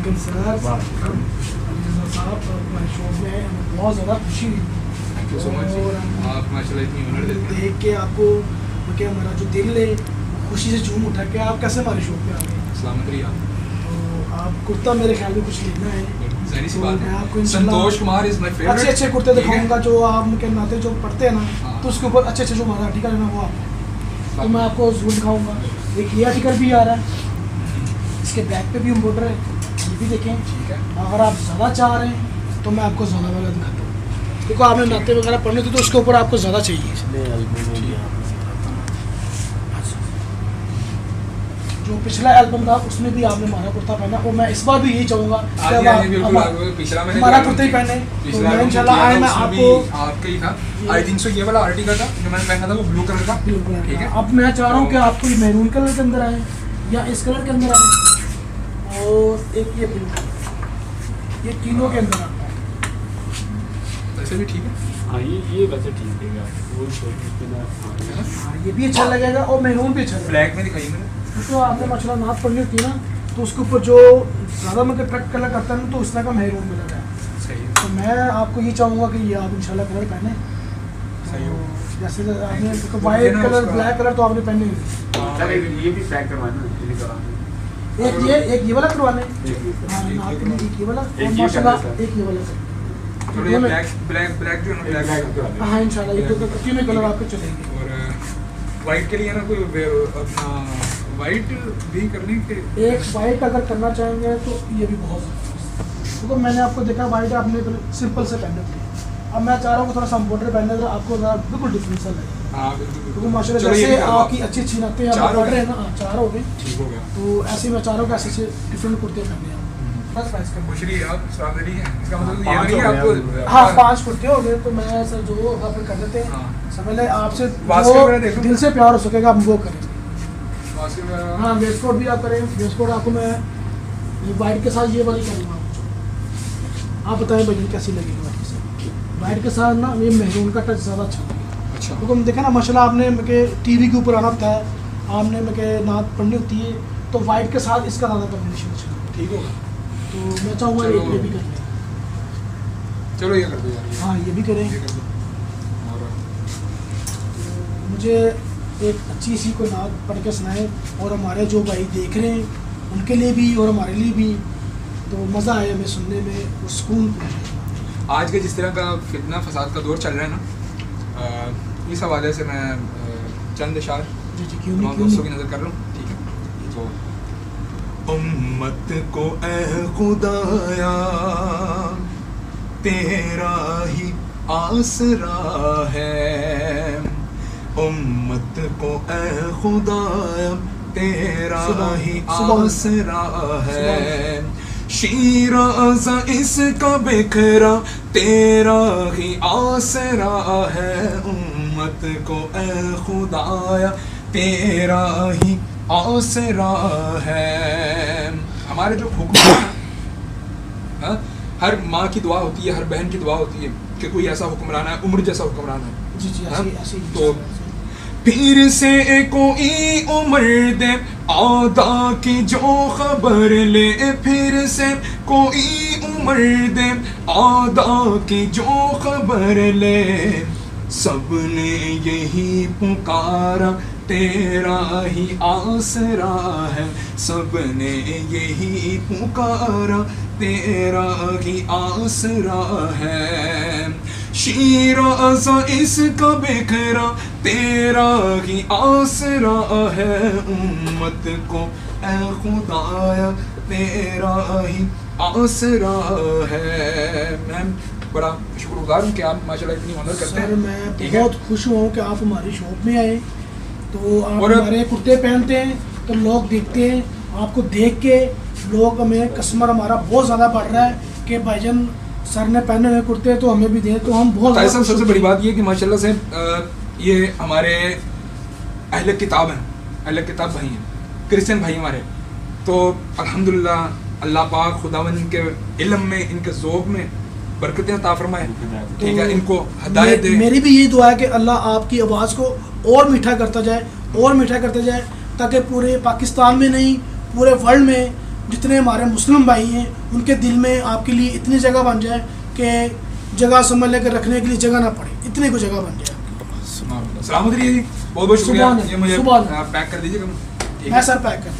वालेकुम सर। साहब हमारे शो में हमें बहुत ज़्यादा खुशी हुई। Thank you so much. आप माशाल्लाह इतनी ऑनर देते हैं। देख के आपको कि हमारा जो दिल है खुशी से झूम उठा के आप कैसे हमारे शो पे आ गए। सलामत रहिए आप। तो आप कुर्ता मेरे ख्याल में कुछ लेना है, ज़ाहिर सी तो बात मैं है। आपको Santosh Kumar is my favourite. अच्छे अच्छे कुर्ते दिखाऊंगा जो आपके नाते जो पढ़ते हैं ना, हाँ। तो उसके ऊपर अच्छे अच्छे जो हमारा आर्टिकल है ना वो आप, तो मैं आपको जरूर दिखाऊंगा। एक ये आर्टिकल भी आ रहा है, इसके बैक पे भी एम्ब्रॉयडर है, ये भी देखें। ठीक है। अगर आप ज़्यादा चाह रहे हैं तो मैं आपको ज़्यादा वाला दिखाता हूँ, क्योंकि आपने नाते वगैरह पढ़ने थे तो उसके ऊपर आपको ज़्यादा चाहिए। जो पिछला एल्बम था उसमें भी आपने हमारा कुर्ता पहना, और मैं इस बार भी यही चाहूँगा पिछला मैंने हमारा कुर्ता ही पहने। तो मैं इंशाल्लाह आए मैं आपको आपका ही था। आई थिंक सो ये वाला आर्टिकल था जो मैंने पहना था वो ब्लू कलर का। ठीक है। अब मैं चाह रहा हूँ कि आपको ये मैरून कलर के अंदर आए या इस कलर के अंदर आए, और एक ये ब्लू, ये तीनों के अंदर आता है। वैसे भी ठीक है। हाँ ये वैसे ठीक है। वो हाँ, ये भी अच्छा लगेगा और मैरून भी अच्छा लगेगा। ब्लैक में दिखाइए मैंने। तो आपने माशाल्लाह नाप पढ़नी होती है ना, तो उसके ऊपर जो ज़्यादा मतलब ट्रक कलर करता है ना, तो उस तरह का मैरून मिल रहा है। सही है। तो मैं आपको ये चाहूँगा कि ये आप इंशाल्लाह कलर पहने। सही हो। जैसे आपने वाइट कलर ब्लैक कलर तो आपने पहने ही। ये भी पैक करवाना है। एक ये वाला करवाने, हाँ नाप के लिए एक ये वाला, और माशाल्लाह एक ये वाला। चलो ये ब्लैक जो है ना ब्लैक। हाँ इंशाल्लाह ये तो तीनों कलर आपके चलेंगे। और वाइट के लिए ना कोई अपना वाइट भी करने के एक वाइट अगर करना चाहेंगे तो ये भी बहुत, क्योंकि मैंने आपको देखा वाइट आपने सिंपल से पहने थे। अब मैं चाह रहा हूँ थोड़ा सा एम्ब्रॉयडरी पहनने तो आपको बिल्कुल डिफरेंस लगे। हाँ बिल्कुल। क्योंकि माशाल्लाह जैसे आपकी अच्छी अच्छी नाते हैं, आप पढ़ रहे हैं ना, 4 हो गए। ठीक हो गया। तो ऐसे मैं चाह रहा हूँ कि ऐसे डिफरेंट कुर्ते पहने हैं बस प्राइस का। मुशरी आप सरादरी है, इसका मतलब ये नहीं है आपको। हाँ 5 कुर्ते हो गए, तो मैं सर जो अपन कर देते हैं। हाँ। सब पहले आपसे बास्केट में देख जो लो। दिल से प्यार हो सकेगा आप वो करें। बास्केट में हाँ वेस्ट कोट भी आप करें। वेस्ट कोट आपको मैं ये वाइट के साथ ये वाली करूँगा आपको। आप बताएं भाई कैसी लगेगी वाइट के साथ। वाइट के साथ ना ये मैरून का टच ज़्यादा अच्छा लगेगा। अच्छा। क्योंकि हम देखें ना माशाल्लाह आपने के टीवी के ऊपर आना होता है, आपने के नात पढ़नी होती है, तो वाइट के साथ इसका ज़्यादा कॉम्बिनेशन अच्छा लगेगा। ठीक होगा। तो मैं चाहूँगा ये भी कर लें। चलो ये कर दो यार। हाँ ये भी करें। ये कर दो। और मुझे एक अच्छी सी कोई नात पढ़ के सुनाए, और हमारे जो भाई देख रहे हैं उनके लिए भी और हमारे लिए भी, तो मज़ा आए हमें सुनने में और सुकून पहुँचे। आज के जिस तरह का फितना फसाद का दौर चल रहा है ना, इस हवाले से मैं चंद इशार जी क्यों तमाम नहीं, दोस्तों की नज़र कर लूँ। ठीक है। तो उम्मत को ए खुदाया तेरा ही आसरा है, उम्मत को ए खुदाया तेरा ही आसरा है, शीराज़ा इसका बिखरा तेरा ही आसरा है, उम्मत को ए खुदाया तेरा ही आसरा है। हमारे जो हुक्म, हर माँ की दुआ होती है, हर बहन की दुआ होती है कि कोई ऐसा हुक्मरान है, उम्र जैसा हुक्मरान है। जी ऐसी तो फिर से कोई उम्र दे आदा की जो खबर ले, फिर से कोई उम्र दे आदा की जो खबर ले, सबने यही पुकारा तेरा ही आसरा है, सबने यही पुकारा तेरा ही आसरा है, शीराज़ा इसका बिखरा तेरा ही आसरा है, उम्मत को ए खुदाया तेरा ही आसरा है। मैं बड़ा शुक्रगुजार हूँ कि आप माशाल्लाह इतनी ऑनर करते हैं। मैं बहुत खुश हूँ कि आप हमारी शॉप में आए, तो आप हमारे कुर्ते पहनते हैं तो लोग देखते हैं, आपको देख के लोग हमें कस्टमर हमारा बहुत ज़्यादा बढ़ रहा है कि भाईजान सर ने पहने हुए कुर्ते तो हमें भी दें, तो हम बहुत सबसे बड़ी बात ये कि माशाल्लाह से ये हमारे अहले किताब हैं, अहले किताब भाई हैं, क्रिश्चियन भाई हमारे, तो अल्हम्दुलिल्लाह अल्लाह पाक खुदावंद के इल्म में, इनके ज़ौक़ में बरकतें अता फरमाए। ठीक है, इनको हिदायत दे। मेरी भी यही दुआ है कि अल्लाह आपकी आवाज़ को और मीठा करता जाए और मीठा करता जाए, ताकि पूरे पाकिस्तान में नहीं पूरे वर्ल्ड में जितने हमारे मुस्लिम भाई हैं उनके दिल में आपके लिए इतनी जगह बन जाए कि जगह संभाल लेकर रखने के लिए जगह ना पड़े, इतनी को जगह बन जाए। सलामत रहिए जी, बहुत बहुत शुक्रिया। सुभान ये मुझे सुभान पैक कर दीजिएगा। मैं सर पैक कर